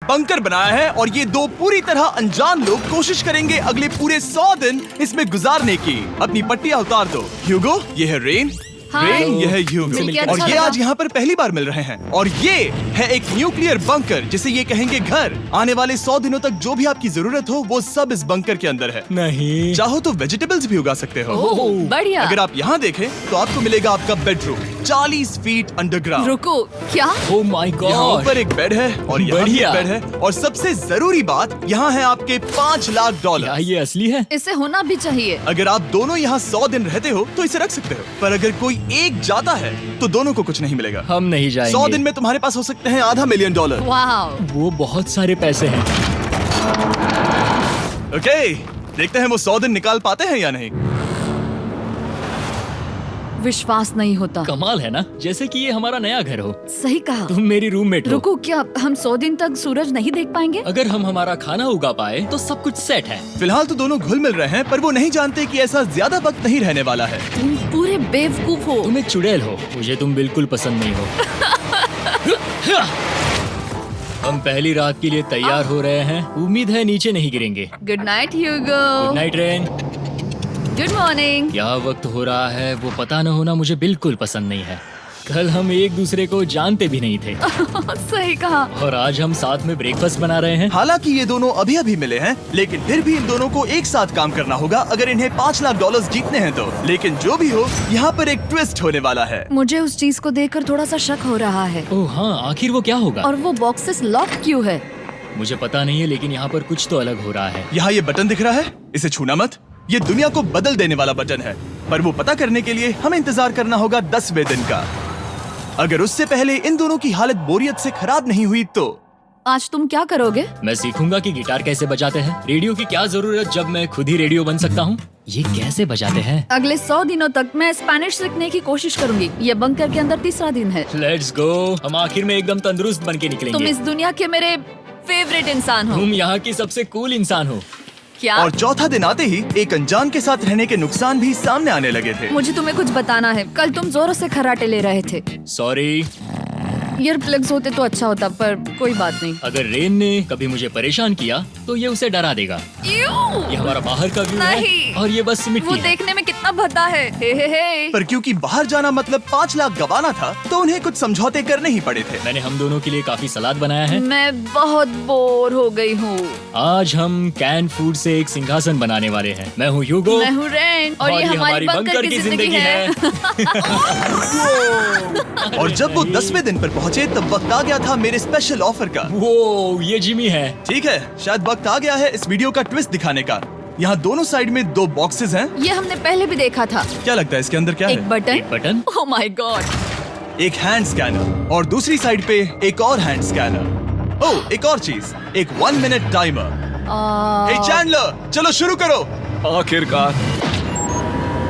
Bunker बनाया है और ये दो पूरी तरह अनजान लोग कोशिश करेंगे अगले पूरे 100 दिन इसमें गुजारने की। अपनी पट्टियां उतार दो। ह्यूगो, ये है रेन। रेन, ये है ह्यूगो और ये आज यहाँ पर पहली बार मिल रहे हैं। और ये है एक न्यूक्लियर बंकर जिसे ये कहेंगे घर। आने वाले 100 दिनों तक जो भी आपकी जरूरत हो वो सब इस बंकर के अंदर है। नहीं, चाहो तो वेजिटेबल्स भी उगा सकते हो। बढ़िया। अगर आप यहाँ देखें तो आपको मिलेगा आपका बेडरूम 40 फीट अंडरग्राउंड। रुको, क्या? ओह माय यहाँ गॉड, ऊपर एक बेड है और यहाँ भी बढ़िया। एक बेड है और सबसे जरूरी बात यहाँ है आपके $5 लाख। क्या ये असली है? इसे होना भी चाहिए। अगर आप दोनों यहाँ 100 दिन रहते हो तो इसे रख सकते हो, पर अगर कोई एक जाता है तो दोनों को कुछ नहीं मिलेगा। हम नहीं जाएंगे। 100 दिन में तुम्हारे पास हो सकते हैं $500 मिलियन। वाह, वो बहुत सारे पैसे हैं। ओके, देखते हैं वो 100 दिन निकाल पाते हैं या नहीं। विश्वास नहीं होता। कमाल है ना, जैसे कि ये हमारा नया घर हो। सही कहा। तुम मेरी रूममेट हो। रुको, क्या हम 100 दिन तक सूरज नहीं देख पाएंगे? अगर हम हमारा खाना उगा पाए तो सब कुछ सेट है। फिलहाल तो दोनों घुल मिल रहे हैं, पर वो नहीं जानते कि ऐसा ज्यादा वक्त नहीं रहने वाला है। तुम पूरे बेवकूफ हो। तुम एक चुड़ैल हो, मुझे तुम बिल्कुल पसंद नहीं हो। हम पहली रात के लिए तैयार हो रहे हैं। उम्मीद है नीचे नहीं गिरेंगे। Good night Hugo. Good night Ren. Good morning. क्या वक्त हो रहा है वो पता न होना मुझे बिल्कुल पसंद नहीं है। कल हम एक दूसरे को जानते भी नहीं थे सही कहा। और आज हम साथ में ब्रेकफास्ट बना रहे हैं। हालांकि ये दोनों अभी अभी मिले हैं, लेकिन फिर भी इन दोनों को एक साथ काम करना होगा अगर इन्हें $5 लाख जीतने हैं तो। लेकिन जो भी हो, यहाँ पर एक ट्विस्ट होने वाला है। मुझे उस चीज को देखकर थोड़ा सा शक हो रहा है। ओह हाँ, आखिर वो क्या होगा? और वो बॉक्सेस लॉक क्यों है? मुझे पता नहीं है, लेकिन यहाँ पर कुछ तो अलग हो रहा है। यहाँ ये बटन दिख रहा है, इसे छूना मत। ये दुनिया को बदल देने वाला बटन है, पर वो पता करने के लिए हमें इंतजार करना होगा 10वें दिन का। अगर उससे पहले इन दोनों की हालत बोरियत से खराब नहीं हुई तो आज तुम क्या करोगे? मैं सीखूंगा कि गिटार कैसे बजाते हैं। रेडियो की क्या जरूरत जब मैं खुद ही रेडियो बन सकता हूँ। ये कैसे बजाते हैं? अगले 100 दिनों तक मैं स्पेनिश सीखने की कोशिश करूंगी। ये बंकर के अंदर तीसरा दिन है। Let's go. हम आखिर में एकदम तंदुरुस्त बन के तुम निकलेंगे। इस दुनिया के मेरे फेवरेट इंसान हो। तुम यहाँ की सबसे कूल इंसान हो। क्या? और चौथा दिन आते ही एक अनजान के साथ रहने के नुकसान भी सामने आने लगे थे। मुझे तुम्हें कुछ बताना है। कल तुम जोरों से खर्राटे ले रहे थे। सॉरी। ईयर प्लग्स होते तो अच्छा होता, पर कोई बात नहीं। अगर रेन ने कभी मुझे परेशान किया तो ये उसे डरा देगा। ये हमारा बाहर का व्यू है नहीं। और ये बस मिट्टी वो है। देखने में कितना भद्दा है। हे। पर क्योंकि बाहर जाना मतलब 5 लाख गवाना था, तो उन्हें कुछ समझौते करने ही पड़े थे। मैंने हम दोनों के लिए काफी सलाद बनाया है। मैं बहुत बोर हो गई हूँ। आज हम कैन फूड से एक सिंहासन बनाने वाले हैं। मैं हूँ ह्यूगो। मैं हूँ रेन और ये हमारी बंकर की जिंदगी है। और जब वो 10वें दिन पर पहुंचे तब वक्त आ गया था मेरे स्पेशल ऑफर का। वो ये जिमी है। ठीक है, शायद वक्त आ गया है इस वीडियो का ट्विस्ट दिखाने का। यहाँ दोनों साइड में 2 बॉक्सेस हैं। ये हमने पहले भी देखा था। क्या लगता है इसके अंदर क्या एक है? Button. Button. Oh my God. एक हैंड स्कैनर और दूसरी साइड पे एक और हैंड स्कैनर। ओह, एक और चीज, एक 1 मिनट टाइमर। हे चैंडलर, चलो शुरू करो। आखिरकार।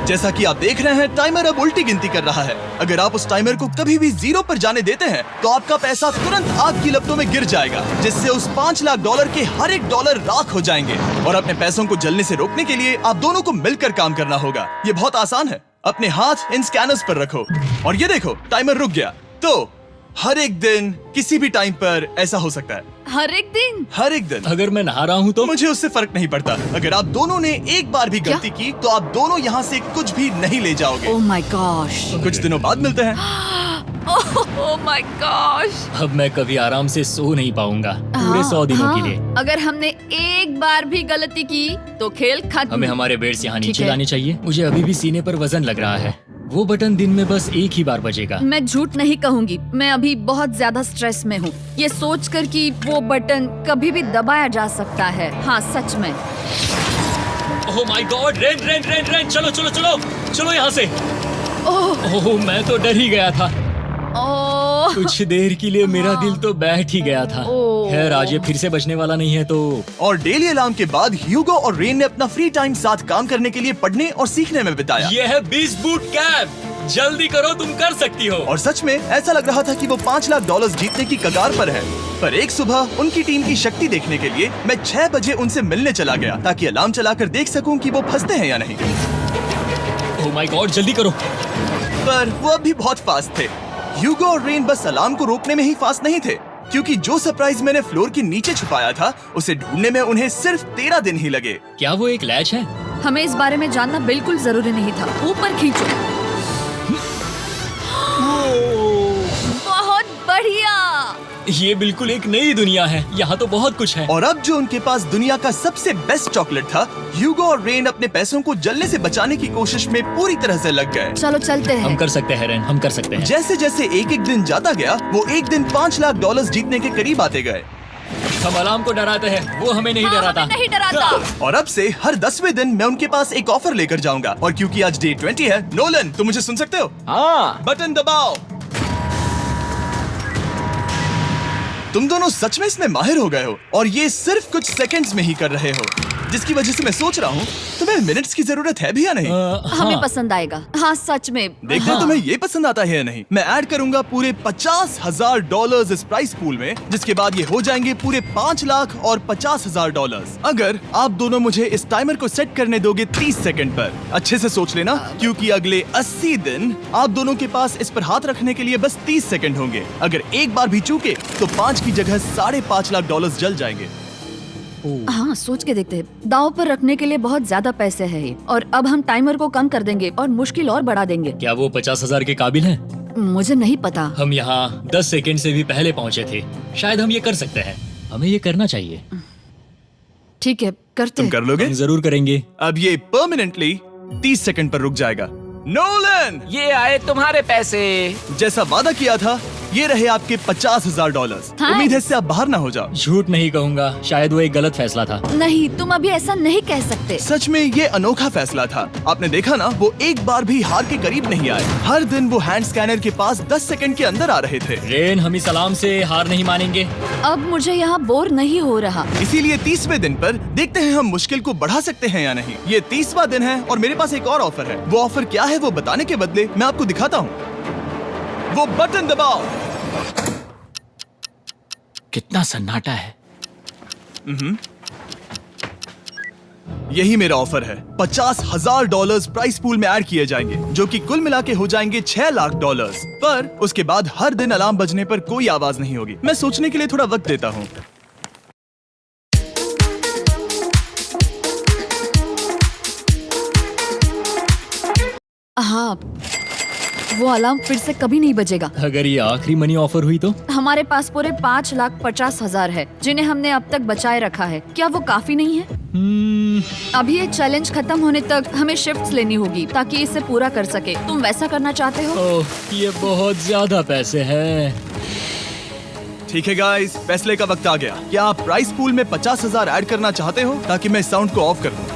जैसा कि आप देख रहे हैं, टाइमर अब उल्टी गिनती कर रहा है। अगर आप उस टाइमर को कभी भी 0 पर जाने देते हैं तो आपका पैसा तुरंत आग की लपटों में गिर जाएगा, जिससे उस $5 लाख के हर एक डॉलर राख हो जाएंगे। और अपने पैसों को जलने से रोकने के लिए आप दोनों को मिलकर काम करना होगा। ये बहुत आसान है। अपने हाथ इन स्कैनर्स पर रखो और ये देखो, टाइमर रुक गया। तो हर एक दिन किसी भी टाइम पर ऐसा हो सकता है। हर एक दिन? हर एक दिन। अगर मैं नहा रहा हूँ तो मुझे उससे फर्क नहीं पड़ता। अगर आप दोनों ने एक बार भी गलती की तो आप दोनों यहाँ से कुछ भी नहीं ले जाओगे। Oh my gosh. कुछ दिनों बाद मिलते हैं। Oh my gosh. अब मैं कभी आराम से सो नहीं पाऊंगा पूरे 100 दिनों के लिए। अगर हमने एक बार भी गलती की तो खेल खत्म। हमें हमारे बेड्स यहाँ ठीक नीचे है। लाने चाहिए। मुझे अभी भी सीने पर वजन लग रहा है। वो बटन दिन में बस एक ही बार बजेगा। मैं झूठ नहीं कहूंगी, मैं अभी बहुत ज्यादा स्ट्रेस में हूँ, ये सोचकर कि वो बटन कभी भी दबाया जा सकता है। हाँ, सच में। ओह my God, rain rain rain rain, चलो चलो चलो चलो यहाँ से। ओह मैं तो डर ही गया था। ओह कुछ देर के लिए मेरा दिल तो बैठ ही गया था। ओह। खैर, आज ये फिर से बचने वाला नहीं है तो। और डेली अलार्म के बाद ह्यूगो और रेन ने अपना फ्री टाइम साथ काम करने के लिए पढ़ने और सीखने में बिताया। ये है 20 बूट कैम्प। जल्दी करो, तुम कर सकती हो। और सच में ऐसा लग रहा था कि वो $5 लाख जीतने की कगार पर है। पर एक सुबह उनकी टीम की शक्ति देखने के लिए मैं 6 बजे उनसे मिलने चला गया, ताकि अलार्म चलाकर देख सकूं कि वो फंसते हैं या नहीं। ओह माय गॉड, जल्दी करो। पर वो अब भी बहुत फास्ट थे। ह्यूगो और रेन बस अलार्म को रोकने में ही फास्ट नहीं थे, क्योंकि जो सरप्राइज मैंने फ्लोर के नीचे छुपाया था उसे ढूंढने में उन्हें सिर्फ 13 दिन ही लगे। क्या वो एक लैच है? हमें इस बारे में जानना बिल्कुल जरूरी नहीं था। ऊपर खींचो। बहुत बढ़िया। ये बिल्कुल एक नई दुनिया है। यहाँ तो बहुत कुछ है। और अब जो उनके पास दुनिया का सबसे बेस्ट चॉकलेट था, ह्यूगो और रेन अपने पैसों को जलने से बचाने की कोशिश में पूरी तरह से लग गए। चलो चलते हम हैं। कर सकते हैं रेन, हम कर सकते हैं। जैसे जैसे एक एक दिन जाता गया वो एक दिन $5 लाख जीतने के करीब आते गए। हम अलार्म को डराते हैं, वो हमें नहीं डराता। हमें नहीं डराता। और अब से हर 10वें दिन मैं उनके पास एक ऑफर लेकर जाऊंगा। और क्योंकि आज डे 20 है, नोलन तुम मुझे सुन सकते हो? हाँ। बटन दबाओ। तुम दोनों सच में इसमें माहिर हो गए हो और ये सिर्फ कुछ सेकंड्स में ही कर रहे हो, जिसकी वजह से मैं सोच रहा हूँ तुम्हें मिनट्स की जरूरत है भी या नहीं। हमें हाँ। पसंद आएगा। हाँ सच में। देखते हैं तुम्हें ये पसंद आता है या नहीं। मैं ऐड करूंगा पूरे $50,000 इस प्राइस पूल में, जिसके बाद ये हो जाएंगे पूरे $5 लाख और $50,000 अगर आप दोनों मुझे इस टाइमर को सेट करने दोगे 30 सेकंड पर। अच्छे से सोच लेना, क्योंकि अगले 80 दिन आप दोनों के पास इस पर हाथ रखने के लिए बस 30 सेकंड होंगे। अगर एक बार भी चूके तो 5 की जगह $5.5 लाख जल जाएंगे। हाँ सोच के देखते हैं। दांव पर रखने के लिए बहुत ज्यादा पैसे है ये। और अब हम टाइमर को कम कर देंगे और मुश्किल और बढ़ा देंगे। क्या वो 50,000 के काबिल हैं? मुझे नहीं पता। हम यहाँ 10 सेकंड से भी पहले पहुँचे थे। शायद हम ये कर सकते हैं। हमें ये करना चाहिए। ठीक है करते तुम हैं। कर लोगे? हम जरूर करेंगे। अब ये परमानेंटली 30 सेकंड पर रुक जाएगा। नोलन, ये आए तुम्हारे पैसे। जैसा वादा किया था ये रहे आपके $50,000। हाँ। उम्मीद है इससे आप बाहर ना हो जाओ। झूठ नहीं कहूँगा, शायद वो एक गलत फैसला था। नहीं तुम अभी ऐसा नहीं कह सकते। सच में ये अनोखा फैसला था। आपने देखा ना, वो एक बार भी हार के करीब नहीं आए। हर दिन वो हैंड स्कैनर के पास 10 सेकंड के अंदर आ रहे थे। रेन, हम इस अलार्म से हार नहीं मानेंगे। अब मुझे यहाँ बोर नहीं हो रहा। इसीलिए 30वें दिन पर देखते हैं हम मुश्किल को बढ़ा सकते हैं या नहीं। ये 30वां दिन है और मेरे पास एक और ऑफर है। वो ऑफर क्या है वो बताने के बदले मैं आपको दिखाता हूँ। वो बटन दबाओ। कितना सन्नाटा है। यही मेरा ऑफर है। $50,000 प्राइस पूल में ऐड किए जाएंगे, जो कि कुल मिला के हो जाएंगे $6 लाख। पर उसके बाद हर दिन अलार्म बजने पर कोई आवाज नहीं होगी। मैं सोचने के लिए थोड़ा वक्त देता हूँ। हाँ वो अलार्म फिर से कभी नहीं बजेगा। अगर ये आखिरी मनी ऑफर हुई तो? हमारे पास पूरे $5,50,000 है, जिन्हें हमने अब तक बचाए रखा है। क्या वो काफी नहीं है? अभी ये चैलेंज खत्म होने तक हमें शिफ्ट्स लेनी होगी ताकि इसे पूरा कर सके। तुम वैसा करना चाहते हो? ओह, ये बहुत ज्यादा पैसे हैं। ठीक है गाइस, फैसले का वक्त आ गया। क्या आप प्राइस पूल में 50,000 ऐड करना चाहते हो ताकि मैं साउंड को ऑफ कर दूं?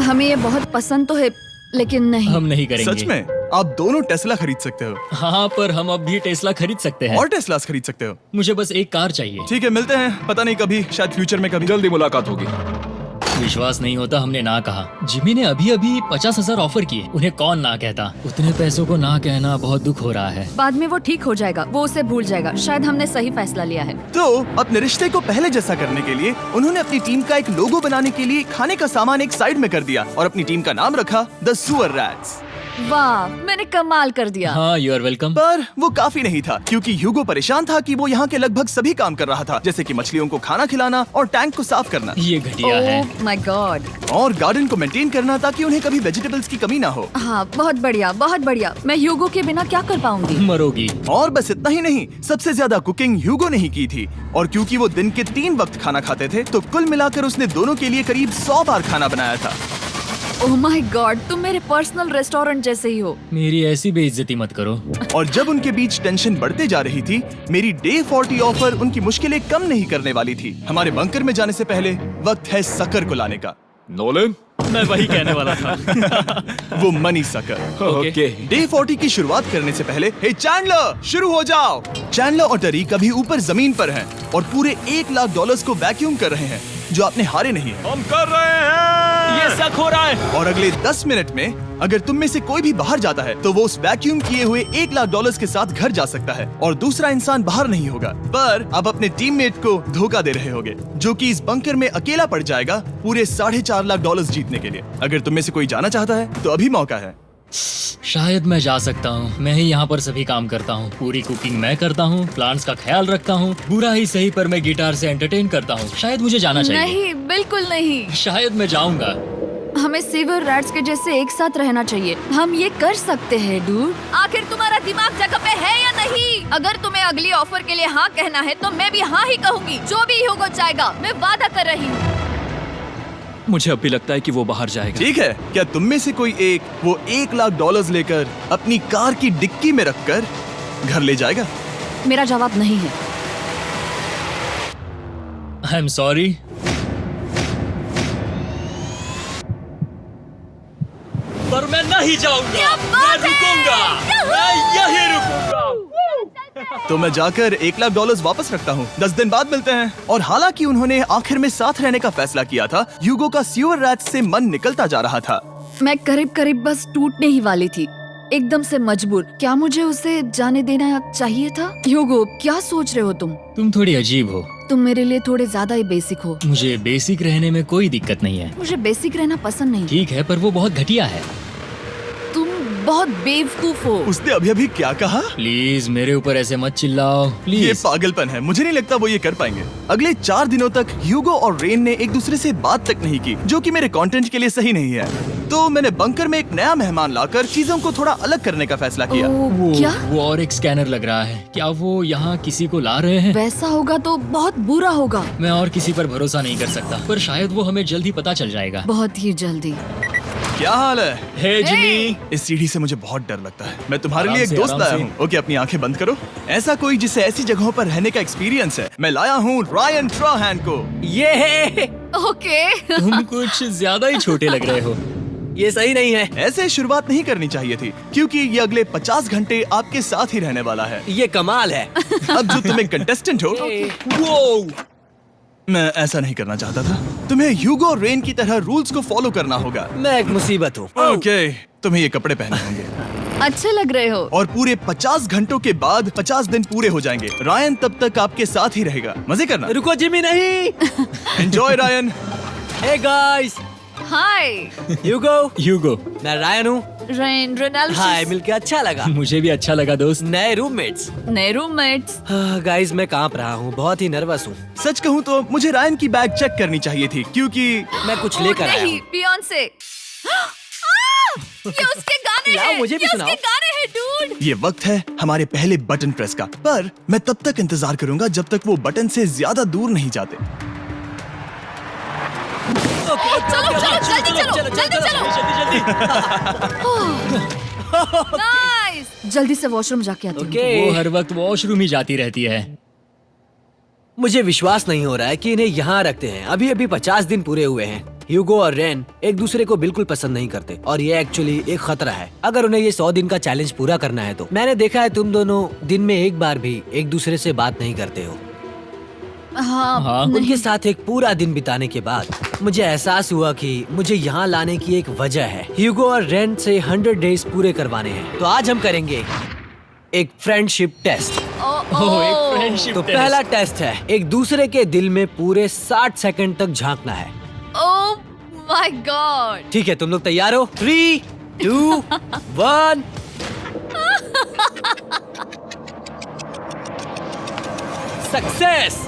हमें ये बहुत पसंद तो है लेकिन नहीं। हम नहीं करेंगे। सच में? आप दोनों टेस्ला खरीद सकते हो हाँ, पर हम अब भी टेस्ला खरीद सकते हैं। और टेस्लास खरीद सकते हो। मुझे बस एक कार चाहिए। ठीक है, मिलते हैं। पता नहीं कभी, शायद फ्यूचर में कभी। जल्दी मुलाकात होगी। विश्वास नहीं होता हमने ना कहा। जिमी ने अभी अभी 50,000 ऑफर किए। उन्हें कौन ना कहता। उतने पैसों को ना कहना बहुत दुख हो रहा है। बाद में वो ठीक हो जाएगा, वो उसे भूल जाएगा। शायद हमने सही फैसला लिया है। तो अपने रिश्ते को पहले जैसा करने के लिए उन्होंने अपनी टीम का एक लोगो बनाने के लिए खाने का सामान एक साइड में कर दिया और अपनी टीम का नाम रखा द सुअर रैट्स। वाह, मैंने कमाल कर दिया। हाँ, यू आर वेलकम। पर वो काफी नहीं था, क्योंकि ह्यूगो परेशान था कि वो यहाँ के लगभग सभी काम कर रहा था, जैसे कि मछलियों को खाना खिलाना और टैंक को साफ करना ये घटिया है। ओह माय गॉड। और गार्डन को मेंटेन करना ताकि उन्हें कभी वेजिटेबल्स की कमी ना हो। हाँ बहुत बढ़िया, बहुत बढ़िया। मैं ह्यूगो के बिना क्या कर पाऊंगी? मरोगी। और बस इतना ही नहीं, सबसे ज्यादा कुकिंग ह्यूगो ने ही की थी। और क्योंकि वो दिन के 3 वक्त खाना खाते थे, तो कुल मिलाकर उसने दोनों के लिए करीब 100 बार खाना बनाया था। ओह माय गॉड, तुम मेरे पर्सनल रेस्टोरेंट जैसे ही हो। मेरी ऐसी बेइज्जती मत करो। और जब उनके बीच टेंशन बढ़ते जा रही थी, मेरी डे 40 ऑफर उनकी मुश्किलें कम नहीं करने वाली थी। हमारे बंकर में जाने से पहले वक्त है सकर को लाने का। नोलन, मैं वही कहने वाला था। वो मनी सकर। ओके। डे 40 की शुरुआत करने से पहले, हे चैंडलर, शुरू हो जाओ। चैंडलर और टरीक अभी ऊपर जमीन पर हैं और पूरे $1 लाख को वैक्यूम कर रहे हैं, जो आपने हारे नहीं है। हम कर रहे हैं। ये शक हो रहा है। और अगले 10 मिनट में अगर तुम में से कोई भी बाहर जाता है, तो वो उस वैक्यूम किए हुए $1 लाख के साथ घर जा सकता है और दूसरा इंसान बाहर नहीं होगा। पर आप अपने टीममेट को धोखा दे रहे होगे, जो कि इस बंकर में अकेला पड़ जाएगा पूरे $4.5 लाख जीतने के लिए। अगर तुम में से कोई जाना चाहता है तो अभी मौका है। शायद मैं जा सकता हूँ। मैं ही यहाँ पर सभी काम करता हूँ। पूरी कुकिंग मैं करता हूँ, प्लांट्स का ख्याल रखता हूँ। बुरा ही सही पर मैं गिटार से एंटरटेन करता हूँ। शायद मुझे जाना चाहिए। नहीं, बिल्कुल नहीं। शायद मैं जाऊंगा। हमें सीवर रैट्स के जैसे एक साथ रहना चाहिए। हम ये कर सकते हैं डूड। आखिर तुम्हारा दिमाग जगह पे है या नहीं? अगर तुम्हें अगली ऑफर के लिए हाँ कहना है तो मैं भी हाँ ही कहूँगी। जो भी होगा जाएगा, मैं वादा कर रही हूँ। मुझे अब भी लगता है कि वो बाहर जाएगा। ठीक है, क्या तुम में से कोई एक वो $1,00,000 लेकर अपनी कार की डिक्की में रखकर घर ले जाएगा? मेरा जवाब नहीं है। I am sorry. पर मैं नहीं जाऊंगा। क्या मैं बात है? रुकूंगा। मैं यही रुकूंगा। तो मैं जाकर $1,00,000 वापस रखता हूँ। 10 दिन बाद मिलते हैं। और हालांकि उन्होंने आखिर में साथ रहने का फैसला किया था, ह्यूगो का सीवर रैट्स से मन निकलता जा रहा था। मैं करीब करीब बस टूटने ही वाली थी, एकदम से मजबूर। क्या मुझे उसे जाने देना चाहिए था? ह्यूगो, क्या सोच रहे हो तुम? तुम थोड़ी अजीब हो। तुम मेरे लिए थोड़े ज्यादा ही बेसिक हो। मुझे बेसिक रहने में कोई दिक्कत नहीं है। मुझे बेसिक रहना पसंद नहीं। ठीक है, पर वो बहुत घटिया है। तुम बहुत बेवकूफ हो। उसने अभी क्या कहा? प्लीज मेरे ऊपर ऐसे मत चिल्लाओ, ये प्लीज। पागलपन है। मुझे नहीं लगता वो ये कर पाएंगे। अगले 4 दिनों तक ह्यूगो और रेन ने एक दूसरे से बात तक नहीं की, जो कि मेरे कंटेंट के लिए सही नहीं है। तो मैंने बंकर में एक नया मेहमान लाकर चीजों को थोड़ा अलग करने का फैसला किया। ओ, क्या? वो और एक स्कैनर लग रहा है। क्या वो यहाँ किसी को ला रहे हैं? वैसा होगा तो बहुत बुरा होगा। मैं और किसी पर भरोसा नहीं कर सकता, पर शायद वो हमें जल्द ही पता चल जाएगा। बहुत ही जल्दी। क्या हाल है? हे जिमी। इस सीढ़ी से मुझे बहुत डर लगता है। मैं तुम्हारे आराम लिए एक से, दोस्त आराम लाया से। हूँ। ओके, अपनी आंखें बंद करो। ऐसा कोई जिसे ऐसी जगहों पर रहने का एक्सपीरियंस है। मैं लाया हूँ रायन ट्राहैन को। ये है। ओके। तुम कुछ ज्यादा ही छोटे लग रहे हो। ये सही नहीं है। ऐसे शुरुआत नहीं करनी चाहिए थी, क्योंकि ये अगले 50 घंटे आपके साथ ही रहने वाला है। ये कमाल है। अब जो तुम एक कंटेस्टेंट हो, वो मैं ऐसा नहीं करना चाहता था। तुम्हें ह्यूगो और रेन की तरह रूल्स को फॉलो करना होगा। मैं एक मुसीबत हूँ। ओके, तुम्हें ये कपड़े पहने होंगे। अच्छे लग रहे हो। और पूरे 50 घंटों के बाद 50 दिन पूरे हो जाएंगे। रायन तब तक आपके साथ ही रहेगा। मजे करना। रुको जिमी, नहीं। Enjoy Ryan. हे गाइस, हाय ह्यूगो, मैं रायन हूँ। रेनाल्ड। हाय, मिलके अच्छा लगा। मुझे भी अच्छा लगा दोस्त। नए रूममेट्स। नए रूममेट्स। गाइस, मैं कांप रहा हूँ, बहुत ही नर्वस हूँ। सच कहूँ तो मुझे रायन की बैग चेक करनी चाहिए थी, क्योंकि मैं कुछ लेकर आया नहीं, हूँ। बियॉन्से। ये उसके गाने लाओ, हैं। मुझे भी ये सुनाओ। उसके गाने हैं डूड। ये वक्त है हमारे पहले बटन प्रेस का। पर मैं तब तक इंतजार करूंगा जब तक वो बटन से ज्यादा दूर नहीं जाते। चलो जल्दी नाइस। जल्दी से वॉशरूम जाके आती हूँ। वो हर वक्त वॉशरूम ही जाती रहती है। मुझे विश्वास नहीं हो रहा है कि इन्हें यहाँ रखते हैं। अभी अभी 50 दिन पूरे हुए हैं। ह्यूगो और रेन एक दूसरे को बिल्कुल पसंद नहीं करते और ये एक्चुअली एक खतरा है। अगर उन्हें ये 100 दिन का चैलेंज पूरा करना है तो। मैंने देखा है तुम दोनों दिन में एक बार भी एक दूसरे से बात नहीं करते हो। हाँ, उनके साथ एक पूरा दिन बिताने के बाद मुझे एहसास हुआ कि मुझे यहाँ लाने की एक वजह है। ह्यूगो और रेन से 100 डेज पूरे करवाने हैं। तो आज हम करेंगे एक फ्रेंडशिप टेस्ट। एक फ्रेंडशिप तो पहला टेस्ट है, एक दूसरे के दिल में पूरे 60 सेकंड तक झांकना है। ओह माय गॉड। ठीक है, तुम लोग तैयार हो? 3, 2, 1। सक्सेस।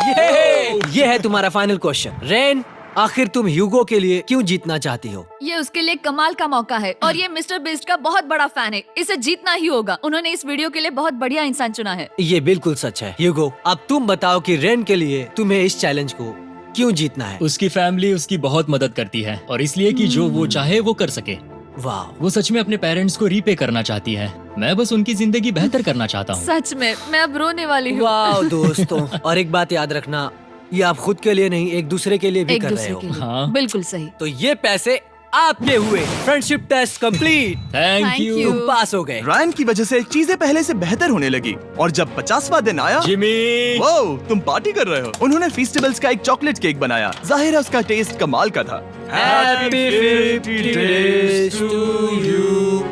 ये है तुम्हारा फाइनल क्वेश्चन। रेन, आखिर तुम ह्यूगो के लिए क्यों जीतना चाहती हो? ये उसके लिए कमाल का मौका है और ये मिस्टर बीस्ट का बहुत बड़ा फैन है। इसे जीतना ही होगा। उन्होंने इस वीडियो के लिए बहुत बढ़िया इंसान चुना है। ये बिल्कुल सच है। ह्यूगो, अब तुम बताओ कि रेन के लिए तुम्हें इस चैलेंज को क्यों जीतना है? उसकी फैमिली उसकी बहुत मदद करती है और इसलिए कि जो वो चाहे वो कर सके। वाह, वो सच में अपने पेरेंट्स को रीपे करना चाहती है। मैं बस उनकी जिंदगी बेहतर करना चाहता हूँ। सच में मैं अब रोने वाली हूँ। वाह दोस्तों। और एक बात याद रखना, ये आप खुद के लिए नहीं, एक दूसरे के लिए भी एक कर रहे दूसरे हो। के लिए। हाँ। बिल्कुल सही। तो ये पैसे आपके हुए। Friendship test complete. Thank Thank you you। तुम पास हो गए। रायन की वजह से चीजें पहले से बेहतर होने लगी। और जब 50वां दिन आया, जिमी। वो तुम पार्टी कर रहे हो। उन्होंने फेस्टिवल्स का एक चॉकलेट केक बनाया। जाहिर है उसका टेस्ट कमाल का था। Happy 50 days to you।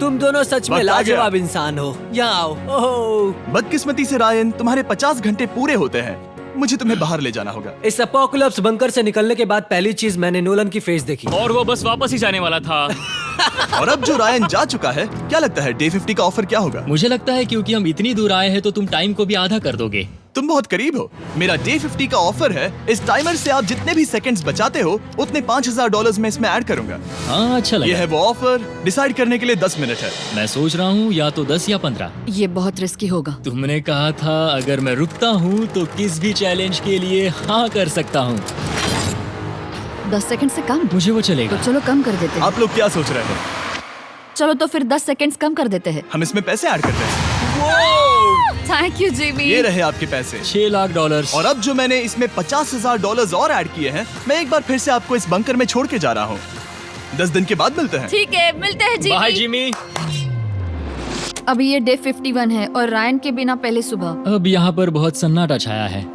तुम दोनों सच में वक्त आ गया। लाजवाब इंसान हो। यहाँ आओ। ओह, बदकिस्मती से रायन, तुम्हारे 50 घंटे पूरे होते हैं। मुझे तुम्हें बाहर ले जाना होगा। इस अपोकलिप्स बंकर से निकलने के बाद पहली चीज मैंने नोलन की फेस देखी। और वो बस वापस ही जाने वाला था। और अब जो रायन जा चुका है, क्या लगता है डे 50 का ऑफर क्या होगा? मुझे लगता है क्योंकि हम इतनी दूर आए हैं तो तुम टाइम को भी आधा कर दोगे। तुम बहुत करीब हो। मेरा डे 50 का ऑफर है, इस टाइमर से आप जितने भी सेकंड्स बचाते हो उतने $5000 में इसमें ऐड करूंगा। हाँ अच्छा ये लगा। है वो ऑफर। डिसाइड करने के लिए 10 मिनट है। मैं सोच रहा हूँ या तो 10 या 15। ये बहुत रिस्की होगा। तुमने कहा था अगर मैं रुकता हूँ तो किस भी चैलेंज के लिए हाँ कर सकता हूँ। 10 सेकंड से कम? मुझे वो तो चलेगा। चलो कम कर देते हैं। आप लोग क्या सोच रहे हैं? चलो तो फिर 10 सेकंड्स कम कर देते हैं। हम इसमें पैसे ऐड करते हैं। Thank you Jimmy. ये रहे आपके पैसे। $6 लाख। और अब जो मैंने इसमें $50,000 और ऐड किए हैं, मैं एक बार फिर से आपको इस बंकर में छोड़ के जा रहा हूँ। 10 दिन के बाद मिलते हैं। ठीक है, मिलते हैं बाय जिमी। जिमी। अभी ये डे 51 है और रायन के बिना पहले सुबह। अब यहाँ पर बहुत सन्नाटा छाया है।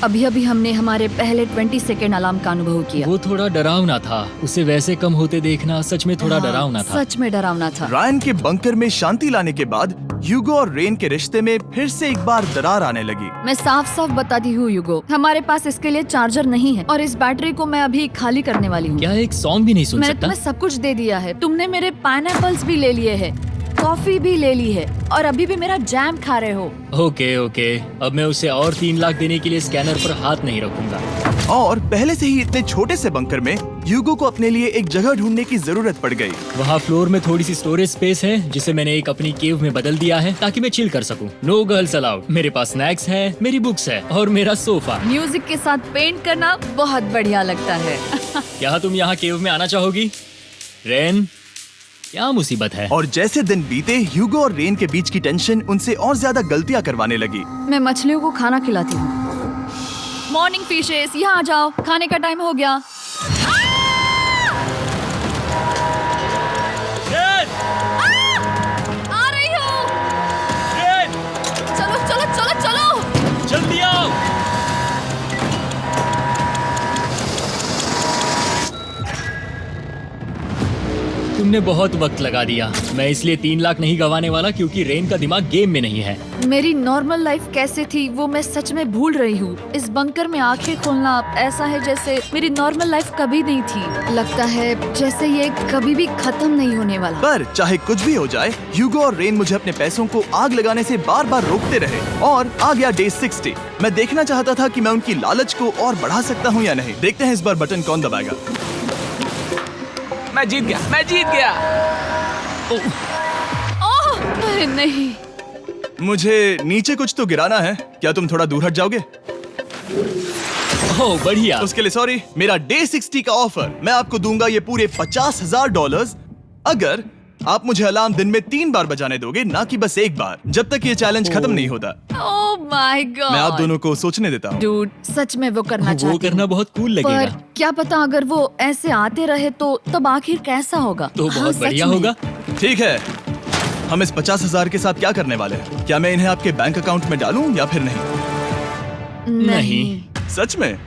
अभी अभी हमने हमारे पहले 20 सेकेंड अलार्म का अनुभव किया। वो थोड़ा डरावना था। उसे वैसे कम होते देखना सच में थोड़ा हाँ, डरावना था। सच में डरावना था। रायन के बंकर में शांति लाने के बाद ह्यूगो और रेन के रिश्ते में फिर से एक बार दरार आने लगी। मैं साफ साफ बताती हूँ यूगो, हमारे पास इसके लिए चार्जर नहीं है और इस बैटरी को मैं अभी खाली करने वाली हूँ। क्या एक सॉन्ग भी नहीं सुन मैंने सकता? तुम्हें सब कुछ दे दिया है। तुमने मेरे पाइनएप्पल्स भी ले लिए हैं, कॉफी भी ले ली है और अभी भी मेरा जैम खा रहे हो। ओके ओके, अब मैं उसे और 3 लाख देने के लिए स्कैनर पर हाथ नहीं रखूंगा। और पहले से ही इतने छोटे से बंकर में ह्यूगो को अपने लिए एक जगह ढूंढने की जरूरत पड़ गई। वहाँ फ्लोर में थोड़ी सी स्टोरेज स्पेस है जिसे मैंने एक अपनी केव में बदल दिया है ताकि मैं चिल कर सकूं। No girls allowed. मेरे पास स्नैक्स है, मेरी बुक्स है और मेरा सोफा। म्यूजिक के साथ पेंट करना बहुत बढ़िया लगता है। क्या तुम यहाँ केव में आना चाहोगी? रेन, क्या मुसीबत है? और जैसे दिन बीते, ह्यूगो और रेन के बीच की टेंशन उनसे और ज्यादा गलतियां करवाने लगी। मैं मछलियों को खाना खिलाती हूँ। मॉर्निंग फिशेस, यहाँ आ जाओ, खाने का टाइम हो गया। रेन! आ रही हूँ। रेन! चलो चलो चलो चलो। जल्दी आओ। तुमने बहुत वक्त लगा दिया। मैं इसलिए 3 लाख नहीं गंवाने वाला क्योंकि रेन का दिमाग गेम में नहीं है। मेरी नॉर्मल लाइफ कैसे थी वो मैं सच में भूल रही हूँ। इस बंकर में आंखें खोलना ऐसा है जैसे मेरी नॉर्मल लाइफ कभी नहीं थी। लगता है जैसे ये कभी भी खत्म नहीं होने वाला। पर चाहे कुछ भी हो जाए, ह्यूगो और रेन मुझे अपने पैसों को आग लगाने से बार बार रोकते रहे। और आ गया डे 60। मैं देखना चाहता था कि मैं उनकी लालच को और बढ़ा सकता हूँ या नहीं। देखते हैं इस बार बटन कौन दबाएगा। मैं जीत गया, मैं जीत गया। ओह, अरे नहीं। मुझे नीचे कुछ तो गिराना है। क्या तुम थोड़ा दूर हट जाओगे? ओह बढ़िया। उसके लिए सॉरी। मेरा डे 60 का ऑफर, मैं आपको दूंगा ये पूरे $50,000 अगर आप मुझे अलार्म दिन में 3 बार बजाने दोगे, ना कि बस एक बार, जब तक ये चैलेंज खत्म नहीं होता। ओह माय गॉड। मैं आप दोनों को सोचने देता हूँ। डूड, सच में वो करना चाहती वो हूँ। करना बहुत कूल पर लगेगा। क्या पता अगर वो ऐसे आते रहे तो तब आखिर कैसा होगा? तो हाँ, बहुत सच बढ़िया में। होगा। ठीक है, हम इस 50,000 के साथ क्या करने वाले हैं? क्या मैं इन्हें आपके बैंक अकाउंट में डालूं या फिर नहीं? नहीं। सच में?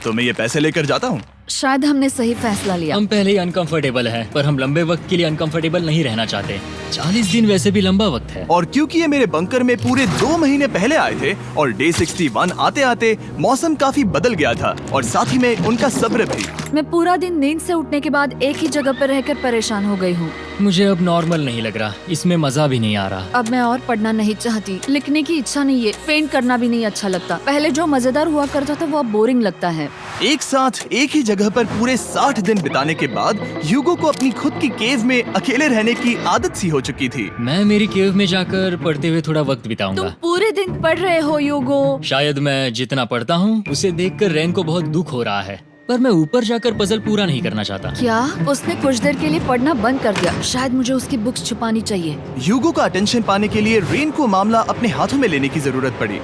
तो मैं ये पैसे लेकर जाता हूँ। शायद हमने सही फैसला लिया। हम पहले ही अनकंफर्टेबल हैं, पर हम लंबे वक्त के लिए अनकंफर्टेबल नहीं रहना चाहते। 40 दिन वैसे भी लंबा वक्त है। और क्योंकि ये मेरे बंकर में पूरे 2 महीने पहले आए थे और डे 61 आते आते मौसम काफी बदल गया था और साथ ही में उनका सब्र भी। मैं पूरा दिन नींद से उठने के बाद एक ही जगह पर रहकर परेशान हो गई हूँ। मुझे अब नॉर्मल नहीं लग रहा, इसमें मजा भी नहीं आ रहा। अब मैं और पढ़ना नहीं चाहती, लिखने की इच्छा नहीं है, पेंट करना भी नहीं अच्छा लगता। पहले जो मजेदार हुआ करता था वो अब बोरिंग लगता है। एक साथ एक ही जगह पर पूरे 60 दिन बिताने के बाद ह्यूगो को अपनी खुद की केव में अकेले रहने की आदत सी हो चुकी थी। मैं मेरी केव में जाकर पढ़ते हुए थोड़ा वक्त तुम बिताऊंगा। पूरे दिन पढ़ रहे हो यूगो। शायद मैं जितना पढ़ता हूँ उसे देखकर रेन को बहुत दुख हो रहा है, पर मैं ऊपर जाकर पजल पूरा नहीं करना चाहता। क्या उसने कुछ देर के लिए पढ़ना बंद कर दिया? शायद मुझे उसकी बुक्स छुपानी चाहिए। ह्यूगो का अटेंशन पाने के लिए रेन को मामला अपने हाथों में लेने की जरूरत पड़ी।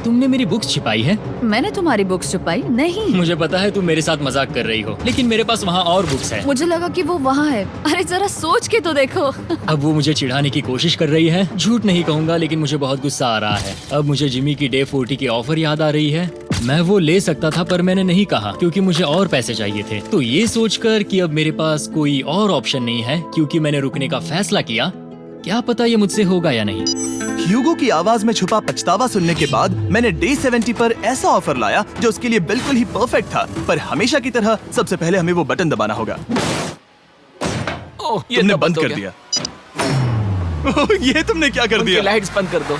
तुमने मेरी बुक्स छिपाई है? मैंने तुम्हारी बुक्स छुपाई नहीं। मुझे पता है तुम मेरे साथ मजाक कर रही हो, लेकिन मेरे पास वहाँ और बुक्स है। मुझे लगा कि वो वहाँ है। अरे जरा सोच के तो देखो। अब वो मुझे चिढ़ाने की कोशिश कर रही है। झूठ नहीं कहूंगा, लेकिन मुझे बहुत गुस्सा आ रहा है। अब मुझे जिमी की डे 40 की ऑफर याद आ रही है। मैं वो ले सकता था पर मैंने नहीं कहा क्योंकि मुझे और पैसे चाहिए थे। तो ये सोचकर कि अब मेरे पास कोई और ऑप्शन नहीं है क्योंकि मैंने रुकने का फैसला किया, क्या पता ये मुझसे होगा या नहीं। ह्यूगो की आवाज में छुपा पछतावा सुनने के बाद मैंने डे 70 पर ऐसा ऑफर लाया जो उसके लिए बिल्कुल ही परफेक्ट था। पर हमेशा की तरह सबसे पहले हमें वो बटन दबाना होगा। ओह, ये तुमने तो बंद हो कर गया। दिया। ओह, ये तुमने क्या कर उनकी दिया? लाइट्स बंद कर दो।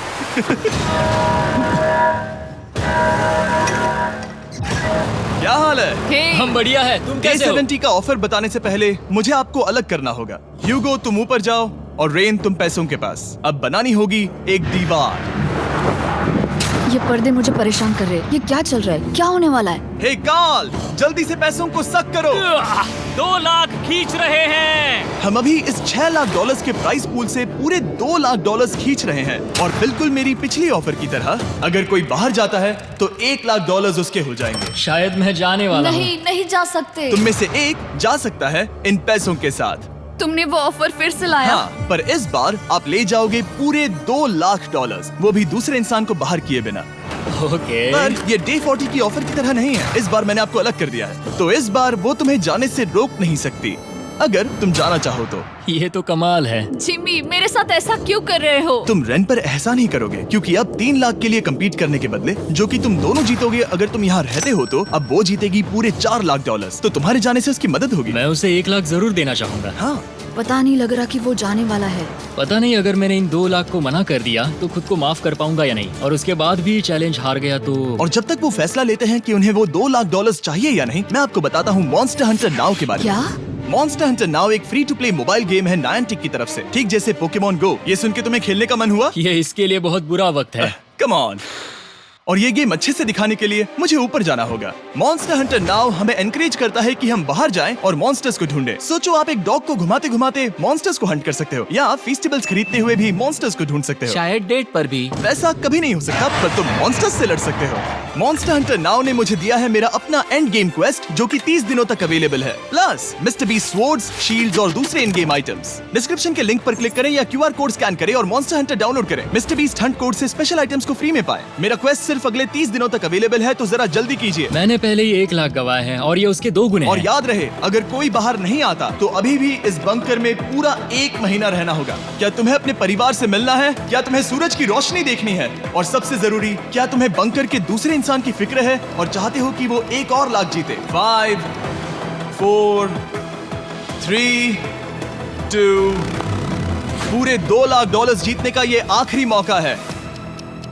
क्या हाल है? हे, हम बढ़िया है, तुम डे कैसे हो? 70 का ऑफर बताने से पहले मुझे आपको अलग करना होगा। ह्यूगो तुम ऊपर जाओ और रेन तुम पैसों के पास। अब बनानी होगी एक दीवार। ये पर्दे मुझे परेशान कर रहे हैं। ये क्या चल रहा है? क्या होने वाला है? हे काल, जल्दी से पैसों को सक करो। 2 लाख खींच रहे हैं। हम अभी इस $6 लाख के प्राइस पूल से पूरे $2 लाख खींच रहे हैं और बिल्कुल मेरी पिछली ऑफर की तरह अगर कोई बाहर जाता है तो $1 लाख उसके हो जाएंगे। शायद मैं जाने वाला हूँ। नहीं, नहीं जा सकते। तुम में से एक जा सकता है इन पैसों के साथ। तुमने वो ऑफर फिर से लाया? हाँ, पर इस बार आप ले जाओगे पूरे $2 लाख, वो भी दूसरे इंसान को बाहर किए बिना। ओके। पर ये डे 40 की ऑफर की तरह नहीं है। इस बार मैंने आपको अलग कर दिया है, तो इस बार वो तुम्हें जाने से रोक नहीं सकती अगर तुम जाना चाहो तो। ये तो कमाल है। जिमी, मेरे साथ ऐसा क्यों कर रहे हो? तुम रेंट पर एहसान ही करोगे क्योंकि अब 3 लाख के लिए कम्पीट करने के बदले जो कि तुम दोनों जीतोगे अगर तुम यहाँ रहते हो तो अब वो जीतेगी पूरे $4 लाख। तो तुम्हारे जाने से उसकी मदद होगी। मैं उसे 1 लाख जरूर देना चाहूंगा। हाँ, पता नहीं लग रहा कि वो जाने वाला है। पता नहीं अगर मैंने इन 2 लाख को मना कर दिया तो खुद को माफ कर पाऊंगा या नहीं, और उसके बाद भी चैलेंज हार गया तो। और जब तक वो फैसला लेते हैं कि उन्हें वो $2 लाख चाहिए या नहीं, मैं आपको बताता हूँ मॉन्स्टर हंटर नाउ के बारे में। क्या? मॉन्स्टर हंटर नाउ एक free to play mobile game है नायंटिक की तरफ से, ठीक जैसे पोकेमॉन गो। ये सुन के तुम्हें खेलने का मन हुआ? ये इसके लिए बहुत बुरा वक्त है। Come on. और ये गेम अच्छे से दिखाने के लिए मुझे ऊपर जाना होगा। मॉन्स्टर हंटर नाउ हमें एनकरेज करता है कि हम बाहर जाएं और मॉन्स्टर्स को ढूंढें। सोचो आप एक डॉग को घुमाते घुमाते मॉन्स्टर्स को हंट कर सकते हो या फेस्टिवल्स खरीदते हुए भी मॉन्स्टर्स को ढूंढ सकते हो। शायद डेट पर भी। वैसा कभी नहीं हो सकता, पर तुम मॉन्स्टर्स से लड़ सकते हो। मॉन्स्टर हंटर नाउ ने मुझे दिया है मेरा अपना एंड गेम क्वेस्ट जो कि 30 दिनों तक अवेलेबल है, plus mister beast swords, shields और दूसरे इन गेम आइटम्स। डिस्क्रिप्शन के लिंक पर क्लिक करें या QR कोड स्कैन करें और मॉन्स्टर हंटर डाउनलोड करें। मिस्टर बीस्ट हंट कोड से स्पेशल आइटम्स को फ्री में पाएं। मेरा क्वेस्ट सिर्फ अगले 30 दिनों तक अवेलेबल है, तो जरा जल्दी कीजिए। मैंने पहले ही 1 लाख गवाए हैं और ये उसके 2 गुने और हैं। याद रहे, अगर कोई बाहर नहीं आता तो अभी भी इस बंकर में पूरा 1 महीना रहना होगा। क्या तुम्हें अपने परिवार से मिलना है? क्या तुम्हें सूरज की रोशनी देखनी है? और सबसे जरूरी, क्या तुम्हें बंकर के दूसरे इंसान की फिक्र है और चाहते हो कि वो $1 और लाख जीते? 5, 4, 3, 2, पूरे $2 लाख जीतने का ये आखिरी मौका है।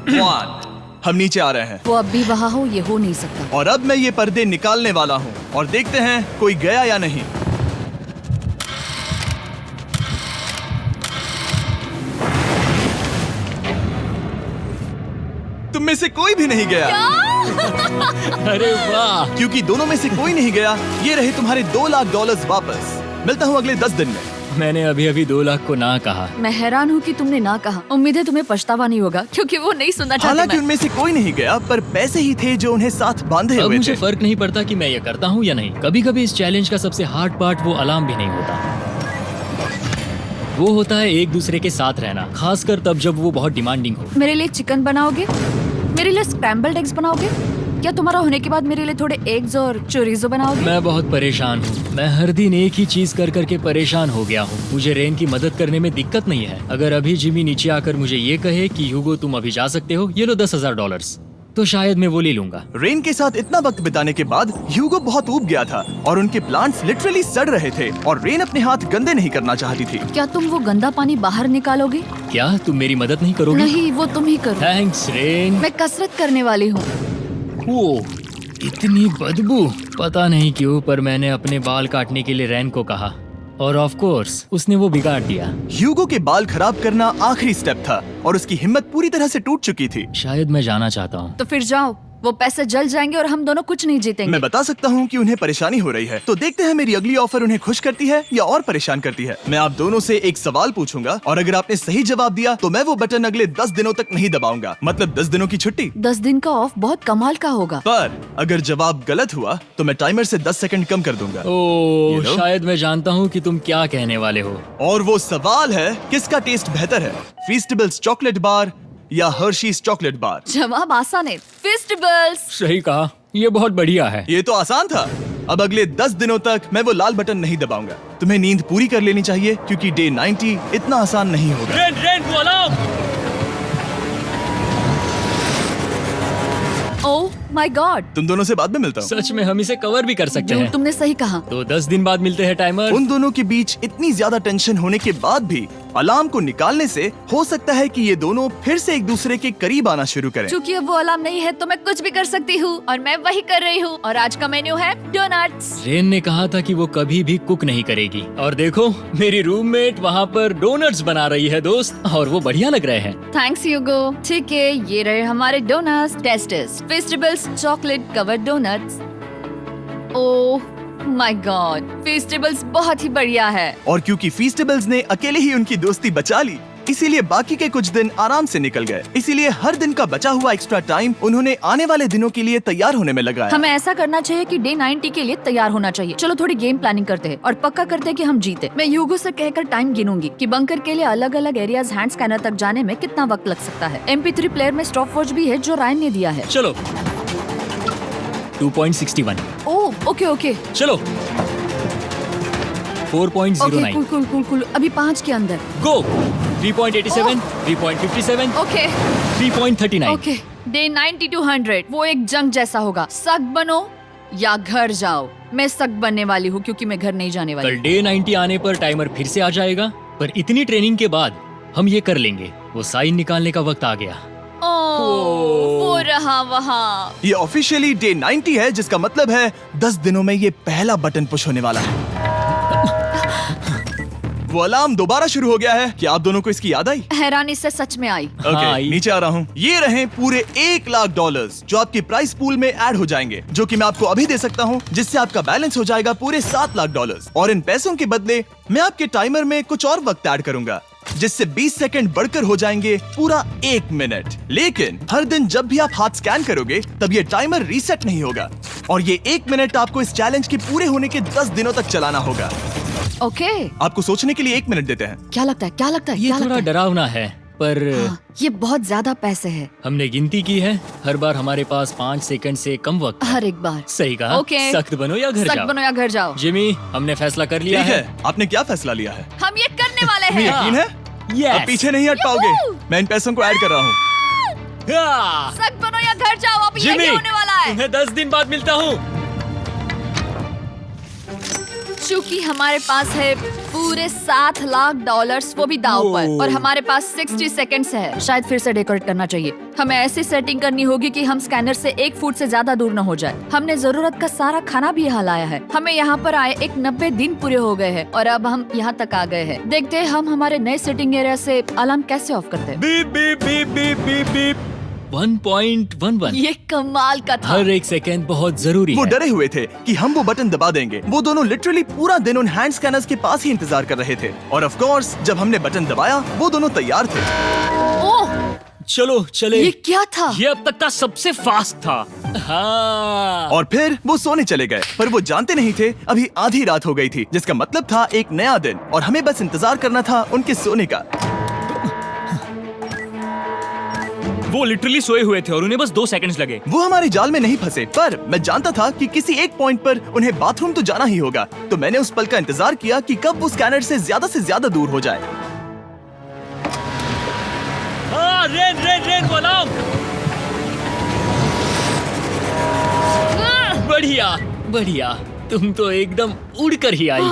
1, हम नीचे आ रहे हैं वो अब भी वहाँ हो, ये हो नहीं सकता। और अब मैं ये पर्दे निकालने वाला हूँ और देखते हैं कोई गया या नहीं। तुम में से कोई भी नहीं गया। अरे वाह। क्योंकि दोनों में से कोई नहीं गया, ये रहे तुम्हारे $2 लाख वापस। मिलता हूँ अगले 10 दिन में। मैंने अभी अभी 2 लाख को ना कहा। मैं हैरान हूँ कि तुमने ना कहा। उम्मीद है तुम्हें पछतावा नहीं होगा क्योंकि वो नहीं सुनना चाहते। हालांकि मैं। उनमें से कोई नहीं गया, पर पैसे ही थे जो उन्हें साथ बांधे अब हुए मुझे थे। फर्क नहीं पड़ता कि मैं ये करता हूँ या नहीं। कभी कभी इस चैलेंज का सबसे हार्ड पार्ट वो अलार्म भी नहीं होता, वो होता है एक दूसरे के साथ रहना, खासकर तब जब वो बहुत डिमांडिंग हो। मेरे लिए चिकन बनाओगे? मेरे लिए स्क्रैम्बल्ड एग्स बनाओगे? क्या तुम्हारा होने के बाद मेरे लिए थोड़े एग्स और चोरिजो बनाओगे? मैं बहुत परेशान हूँ। मैं हर दिन एक ही चीज कर करके परेशान हो गया हूँ। मुझे रेन की मदद करने में दिक्कत नहीं है। अगर अभी जिमी नीचे आकर मुझे ये कहे कि ह्यूगो तुम अभी जा सकते हो, ये लो $10,000, तो शायद मैं वो ले लूंगा। रेन के साथ इतना वक्त बिताने के बाद ह्यूगो बहुत ऊब गया था और उनके प्लांट्स लिटरली सड़ रहे थे और रेन अपने हाथ गंदे नहीं करना चाहती थी। क्या तुम वो गंदा पानी बाहर निकालोगे? क्या तुम मेरी मदद नहीं करोगी? नहीं, वो तुम ही करो। Thanks rain. मैं कसरत करने वाली हूँ। ओह, इतनी बदबू। पता नहीं क्यों, पर मैंने अपने बाल काटने के लिए रेन को कहा और ऑफ कोर्स उसने वो बिगाड़ दिया। ह्यूगो के बाल खराब करना आखिरी स्टेप था और उसकी हिम्मत पूरी तरह से टूट चुकी थी। शायद मैं जाना चाहता हूँ। तो फिर जाओ, वो पैसे जल जाएंगे और हम दोनों कुछ नहीं जीतेंगे। मैं बता सकता हूँ कि उन्हें परेशानी हो रही है, तो देखते हैं मेरी अगली ऑफर उन्हें खुश करती है या और परेशान करती है। मैं आप दोनों से एक सवाल पूछूंगा और अगर आपने सही जवाब दिया तो मैं वो बटन अगले 10 दिनों तक नहीं दबाऊंगा, मतलब 10 दिनों की छुट्टी। 10 दिन का ऑफ बहुत कमाल का होगा। पर अगर जवाब गलत हुआ तो मैं टाइमर से 10 सेकंड कम कर दूंगा। ओह, You know? शायद मैं जानता हूँ कि तुम क्या कहने वाले हो। और वो सवाल है, किसका टेस्ट बेहतर है, फेस्टिवल्स चॉकलेट बार या हर्शीज चॉकलेट बार? जवाब आसान है, फेस्टिवल्स। सही कहा, ये बहुत बढ़िया है। ये तो आसान था। अब अगले 10 दिनों तक मैं वो लाल बटन नहीं दबाऊंगा। तुम्हें नींद पूरी कर लेनी चाहिए क्योंकि डे 90 इतना आसान नहीं होगा। रेन, रेन को अलार्म। ओह माय गॉड, तुम दोनों से बाद में मिलता हूँ। सच में हम इसे कवर भी कर सकते हैं। तुमने सही कहा। तो 10 दिन बाद मिलते हैं टाइमर। उन दोनों के बीच इतनी ज्यादा टेंशन होने के बाद भी अलार्म को निकालने से हो सकता है कि ये दोनों फिर से एक दूसरे के करीब आना शुरू करें। क्योंकि अब वो अलार्म नहीं है तो मैं कुछ भी कर सकती हूँ और मैं वही कर रही हूँ। और आज का मेन्यू है डोनट्स। रेन ने कहा था कि वो कभी भी कुक नहीं करेगी और देखो मेरी रूममेट वहाँ पर डोनट्स बना रही है दोस्त, और वो बढ़िया लग रहे हैं। Thanks Hugo. ठीक है, ये रहे हमारे donuts. Testers festivals chocolate covered donuts. Oh my God, festivals बहुत ही बढ़िया है। और क्योंकि फीस्टेबल्स ने अकेले ही उनकी दोस्ती बचा ली, इसीलिए बाकी के कुछ दिन आराम से निकल गए। इसीलिए हर दिन का बचा हुआ एक्स्ट्रा टाइम उन्होंने आने वाले दिनों के लिए तैयार होने में लगाया। हमें ऐसा करना चाहिए कि डे 90 के लिए तैयार होना चाहिए। चलो थोड़ी गेम प्लानिंग करते हैं और पक्का करते हैं कि हम जीते। मैं ह्यूगो से कहकर टाइम गिनूंगी कि बंकर के लिए अलग अलग एरियाज हैंड स्कैनर तक जाने में कितना वक्त लग सकता है। MP3 प्लेयर में स्टॉप वॉच भी है जो रायन ने दिया है। चलो 2.61। ओह ओके ओके चलो 4.09। Okay cool cool cool cool. अभी 5 के अंदर। गो 3.87, 3.57, ओके 3.39। ओके। डे 90 to 100 वो एक जंग जैसा होगा। सख्त बनो या घर जाओ। मैं सख्त बनने वाली हूँ क्योंकि मैं घर नहीं जाने वाली। कल डे 90 आने पर टाइमर फिर से आ जाएगा, पर इतनी ट्रेनिंग के बाद हम ये कर लेंगे। वो साइन निकालने का वक्त आ गया। वो रहा वहाँ। ये ऑफिशियली डे 90 है, जिसका मतलब है 10 दिनों में ये पहला बटन पुश होने वाला है। वो अलार्म दोबारा शुरू हो गया है। क्या आप दोनों को इसकी याद आई? हैरानी से सच में आई। ओके, हाँ, नीचे आ रहा हूँ। ये रहे पूरे $1,00,000 जो आपके प्राइस पूल में ऐड हो जाएंगे, जो कि मैं आपको अभी दे सकता हूँ, जिससे आपका बैलेंस हो जाएगा पूरे $7,00,000। और इन पैसों के बदले मैं आपके टाइमर में कुछ और वक्त ऐड करूंगा, जिससे 20 सेकंड बढ़कर हो जाएंगे पूरा 1 मिनट। लेकिन हर दिन जब भी आप हाथ स्कैन करोगे तब ये टाइमर रीसेट नहीं होगा, और ये 1 मिनट आपको इस चैलेंज के पूरे होने के 10 दिनों तक चलाना होगा। ओके। आपको सोचने के लिए 1 मिनट देते हैं। क्या लगता है, क्या लगता है, ये क्या थोड़ा लगता है? डरावना है, पर हाँ, ये बहुत ज्यादा पैसे है हमने गिनती की है। हर बार हमारे पास 5 सेकंड से कम वक्त है। हर एक बार। सही कहा। ओके। सख्त बनो या घर सख्त जाओ। बनो या घर जाओ। जिमी, हमने फैसला कर लिया ठीक है। है, आपने क्या फैसला लिया है? हम ये करने वाले तुम्हें हैं। यकीन है? Yes. अब पीछे नहीं हट पाओगे। मैं इन पैसों को ऐड कर रहा हूँ। हाँ। सख्त बनो या घर जाओ। अब जिमी, यही होने वाला है। तुम्हें 10 दिन बाद मिलता हूँ। चूंकि हमारे पास है पूरे $7,00,000 वो भी दाव पर, ओह। और हमारे पास 60 सेकंड्स है। शायद फिर से डेकोरेट करना चाहिए। हमें ऐसी सेटिंग करनी होगी कि हम स्कैनर से 1 फुट से ज्यादा दूर न हो जाए। हमने जरूरत का सारा खाना भी यहाँ लाया है। हमें यहाँ पर आए 90 दिन पूरे हो गए हैं और अब हम यहाँ तक आ गए हैं। देखते हैं हम हमारे नए सेटिंग एरिया से अलार्म कैसे ऑफ करते हैं। Beep beep beep beep beep beep 1.11। ये कमाल का था। हर एक सेकंड बहुत जरूरी वो है। डरे हुए थे कि हम वो बटन दबा देंगे। वो दोनों लिटरली पूरा दिन उन हैंड स्कैनर्स के पास ही इंतजार कर रहे थे। और ऑफ कोर्स जब हमने बटन दबाया वो दोनों तैयार थे। ओह, चलो चले। ये क्या था? ये अब तक का सबसे फास्ट था। हाँ। और फिर वो सोने चले गए, पर वो जानते नहीं थे अभी आधी रात हो गई थी, जिसका मतलब था एक नया दिन, और हमें बस इंतजार करना था उनके सोने का। वो लिटरली सोए हुए थे और उन्हें बस 2 सेकंड्स लगे। वो हमारे जाल में नहीं फंसे, पर मैं जानता था कि किसी एक पॉइंट पर उन्हें बाथरूम तो जाना ही होगा। तो मैंने उस पल का इंतजार किया कि कब वो स्कैनर से ज्यादा दूर हो जाए। हाँ, रेन रेन रेन वो अलार्म। बढ़िया बढ़िया, तुम तो एकदम उड़कर ही आई।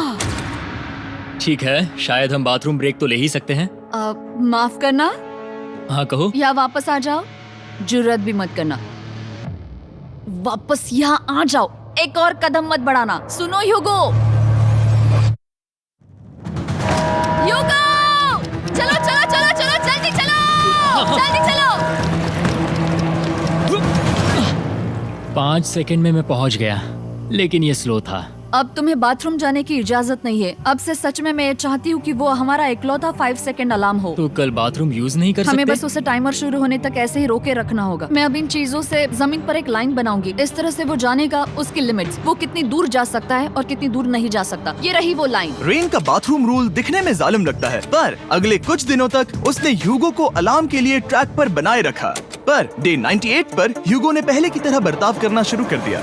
ठीक है, शायद हम बाथरूम ब्रेक तो ले ही सकते हैं। माफ करना हाँ कहो। या वापस आ जाओ। जुर्रत भी मत करना। वापस यहाँ आ जाओ। एक और कदम मत बढ़ाना। सुनो ह्यूगो। ह्यूगो, चलो चलो चलो चलो, जल्दी चलो, जल्दी चलो। 5 सेकंड में मैं पहुंच गया, लेकिन ये स्लो था। अब तुम्हें बाथरूम जाने की इजाजत नहीं है। अब से सच में मैं चाहती हूँ कि वो हमारा इकलौता 5 सेकंड अलार्म हो। तो कल बाथरूम यूज नहीं कर सकते? हमें बस उसे टाइमर शुरू होने तक ऐसे ही रोके रखना होगा। मैं अब इन चीजों से जमीन पर एक लाइन बनाऊंगी। इस तरह से वो जानेगा उसकी लिमिट्स, वो कितनी दूर जा सकता है और कितनी दूर नहीं जा सकता। ये रही वो लाइन। रेन का बाथरूम रूल दिखने में जालिम लगता है, पर अगले कुछ दिनों तक उसने ह्यूगो को अलार्म के लिए ट्रैक पर बनाए रखा। पर डे 98 पर ह्यूगो ने पहले की तरह बर्ताव करना शुरू कर दिया।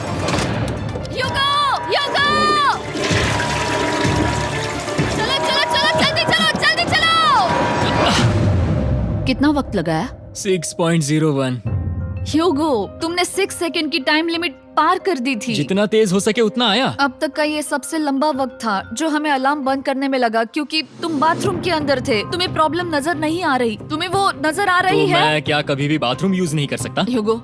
ह्यूगो, ह्यूगो! चलो चलो चलो, जल्दी चलो, जल्दी चलो। कितना वक्त लगाया? 6.01। ह्यूगो, तुमने 6 सेकंड की टाइम लिमिट पार कर दी थी। जितना तेज हो सके उतना आया। अब तक का ये सबसे लंबा वक्त था जो हमें अलार्म बंद करने में लगा, क्योंकि तुम बाथरूम के अंदर थे। तुम्हें प्रॉब्लम नजर नहीं आ रही, तुम्हें वो नजर आ रही तो है? मैं क्या कभी भी बाथरूम यूज नहीं कर सकता? ह्यूगो,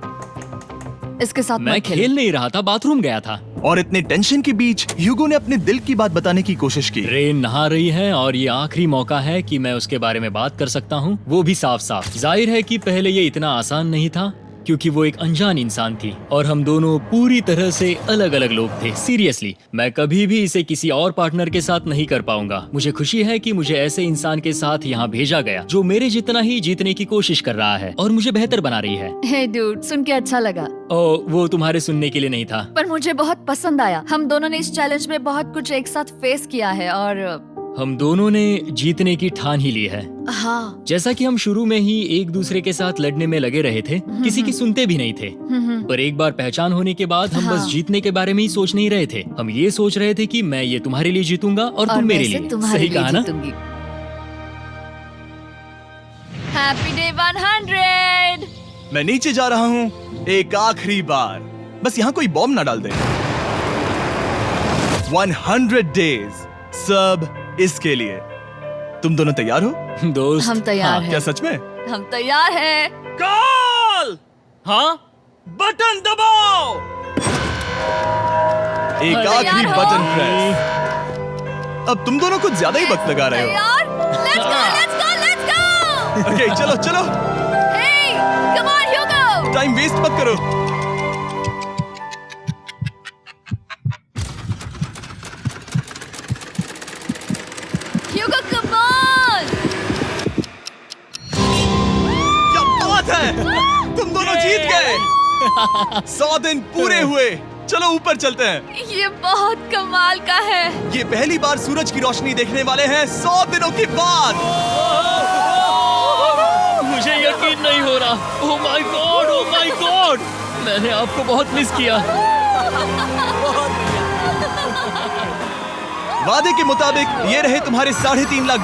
इसके साथ मैं मत खेलो। खेल नहीं रहा था, बाथरूम गया था। और इतने टेंशन के बीच ह्यूगो ने अपने दिल की बात बताने की कोशिश की। रेन नहा रही है और ये आखिरी मौका है कि मैं उसके बारे में बात कर सकता हूँ, वो भी साफ साफ। जाहिर है कि पहले ये इतना आसान नहीं था क्योंकि वो एक अनजान इंसान थी और हम दोनों पूरी तरह से अलग अलग लोग थे। सीरियसली, मैं कभी भी इसे किसी और पार्टनर के साथ नहीं कर पाऊंगा। मुझे खुशी है कि मुझे ऐसे इंसान के साथ यहाँ भेजा गया जो मेरे जितना ही जीतने की कोशिश कर रहा है और मुझे बेहतर बना रही है। हे डूड, सुन के अच्छा लगा, ओ, वो तुम्हारे सुनने के लिए नहीं था। पर मुझे बहुत पसंद आया। हम दोनों ने इस चैलेंज में बहुत कुछ एक साथ फेस किया है और हम दोनों ने जीतने की ठान ही ली है। हाँ। जैसा कि हम शुरू में ही एक दूसरे के साथ लड़ने में लगे रहे थे, किसी की सुनते भी नहीं थे। पर एक बार पहचान होने के बाद हम बस जीतने के बारे में ही सोच नहीं रहे थे। हम ये सोच रहे थे कि मैं ये तुम्हारे लिए जीतूंगा और तुम मेरे लिए। सही कहा ना? Happy day 100। मैं नीचे जा रहा हूँ एक आखिरी बार, बस यहाँ कोई बॉम्ब ना डाल दे। 100 डेज, सब इसके लिए। तुम दोनों तैयार हो? दोस्त, हम तैयार हाँ, हैं। क्या सच में? हम तैयार हैं। कॉल! हाँ, बटन दबाओ। एक तैयार आखिरी हो? Button press. अब तुम दोनों कुछ ज्यादा ही वक्त लगा रहे हो। तैयार? Let's go, let's go, let's go! Okay, चलो चलो, Hey, come on, Hugo! Time waste मत करो। Hugo, come on! क्या बात है, तुम दोनों जीत गए। 100 दिन पूरे हुए। चलो ऊपर चलते हैं। ये बहुत कमाल का है। ये पहली बार सूरज की रोशनी देखने वाले हैं 100 दिनों के बाद। मुझे यकीन नहीं हो रहा। ओह my God, oh my God, मैंने आपको बहुत मिस किया। वादे के मुताबिक ये रहे तुम्हारे 3.5 लाख